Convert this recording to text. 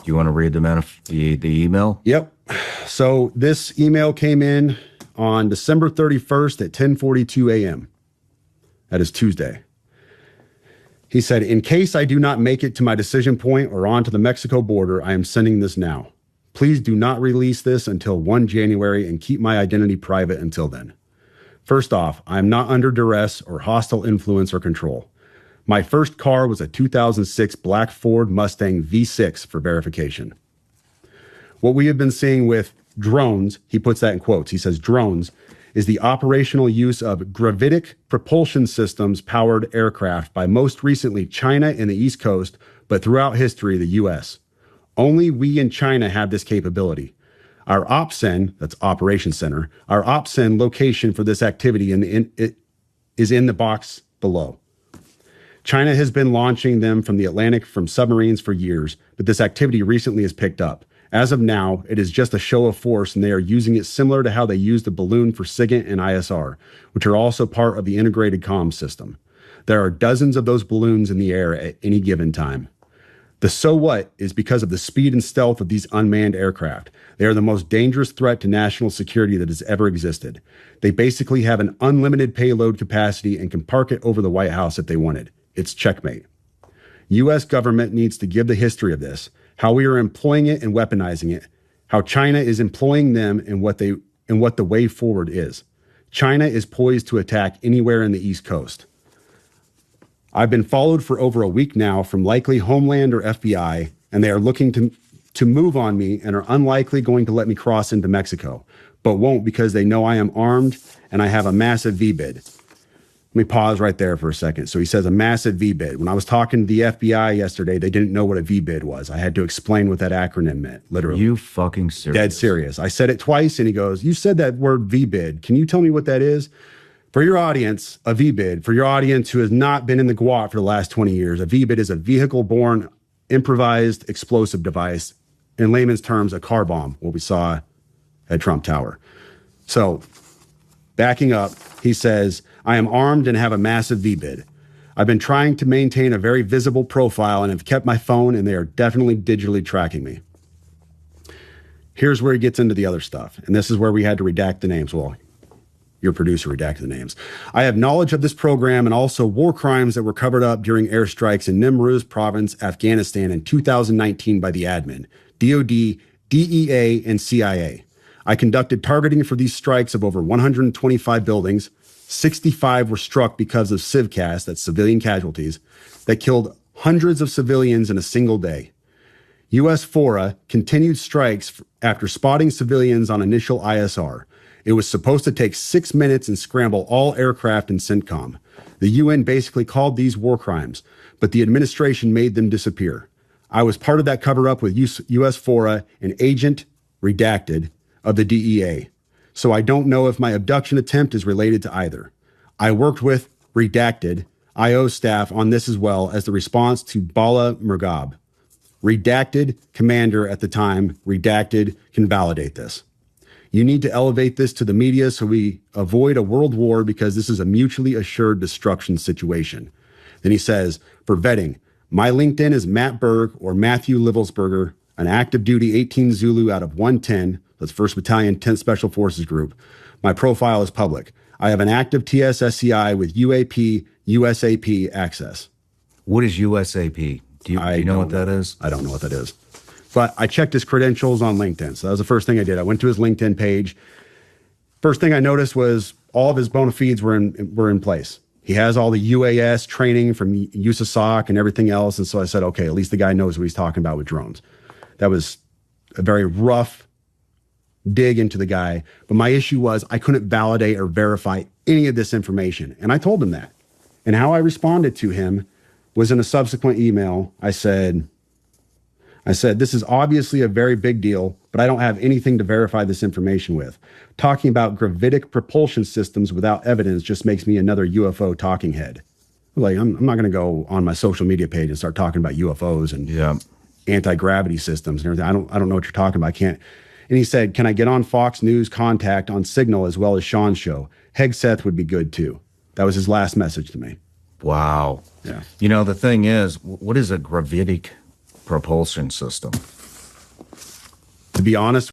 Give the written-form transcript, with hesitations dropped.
Do you want to read the email? Yep. So this email came in on December 31st at 10:42 a.m. That is Tuesday. He said, in case I do not make it to my decision point or on to the Mexico border, I am sending this now. Please do not release this until 1 January and keep my identity private until then. First off, I am not under duress or hostile influence or control. My first car was a 2006 black Ford Mustang V6 for verification. What we have been seeing with drones, he puts that in quotes, he says drones, is the operational use of gravitic propulsion systems powered aircraft by most recently China and the East Coast, but throughout history, the US. Only we in China have this capability. Our OPSEN, that's Operations Center, our OPSEN location for this activity is in the box below. China has been launching them from the Atlantic from submarines for years, but this activity recently has picked up. As of now, it is just a show of force, and they are using it similar to how they used the balloon for SIGINT and ISR, which are also part of the integrated comms system. There are dozens of those balloons in the air at any given time. The so what is because of the speed and stealth of these unmanned aircraft. They are the most dangerous threat to national security that has ever existed. They basically have an unlimited payload capacity and can park it over the White House if they wanted. It's checkmate. U.S. government needs to give the history of this, how we are employing it and weaponizing it, how China is employing them and what the way forward is. China is poised to attack anywhere in the East Coast. I've been followed for over a week now from likely Homeland or FBI, and they are looking to move on me and are unlikely going to let me cross into Mexico, but won't because they know I am armed and I have a massive V-bid. Let me pause right there for a second. So he says a massive V-bid. When I was talking to the FBI yesterday, they didn't know what a V-bid was. I had to explain what that acronym meant, literally. You fucking serious? Dead serious. I said it twice, and he goes, you said that word V-bid. Can you tell me what that is? For your audience, a V-bid, for your audience who has not been in the GWOT for the last 20 years, a V-bid is a vehicle-borne improvised explosive device. In layman's terms, a car bomb, what we saw at Trump Tower. So, backing up, he says, I am armed and have a massive V-bid. I've been trying to maintain a very visible profile and have kept my phone, and they are definitely digitally tracking me. Here's where he gets into the other stuff, and this is where we had to redact the names. Well, your producer redacted the names. I have knowledge of this program and also war crimes that were covered up during airstrikes in Nimruz province, Afghanistan in 2019 by the admin, DOD, DEA, and CIA. I conducted targeting for these strikes of over 125 buildings. 65 were struck because of civcas, that's civilian casualties, that killed hundreds of civilians in a single day. U.S. FORA continued strikes after spotting civilians on initial ISR. It was supposed to take 6 minutes and scramble all aircraft in CENTCOM. The UN basically called these war crimes, but the administration made them disappear. I was part of that cover-up with U.S. FORA, an agent, redacted, of the DEA. So I don't know if my abduction attempt is related to either. I worked with redacted IO staff on this as well as the response to Bala Murghab. Redacted commander at the time, redacted can validate this. You need to elevate this to the media so we avoid a world war because this is a mutually assured destruction situation. Then he says, for vetting, my LinkedIn is Matt Berg or Matthew Livelsberger, an active duty 18 Zulu out of 110, that's 1st Battalion, 10th Special Forces Group. My profile is public. I have an active TSSCI with UAP, USAP access. What is USAP? Do you know what that is? I don't know what that is. But I checked his credentials on LinkedIn. So that was the first thing I did. I went to his LinkedIn page. First thing I noticed was all of his bona fides were in place. He has all the UAS training from USASOC and everything else. And so I said, okay, at least the guy knows what he's talking about with drones. That was a very rough dig into the guy. But my issue was I couldn't validate or verify any of this information. And I told him that. And how I responded to him was in a subsequent email. I said, this is obviously a very big deal, but I don't have anything to verify this information with. Talking about gravitic propulsion systems without evidence just makes me another UFO talking head. Like, I'm not going to go on my social media page and start talking about UFOs and anti-gravity systems and everything. I don't know what you're talking about. I can't. And he said, can I get on Fox News Contact on Signal as well as Sean's show? Hegseth would be good too. That was his last message to me. Wow. Yeah. You know, the thing is, what is a gravitic propulsion system? be honest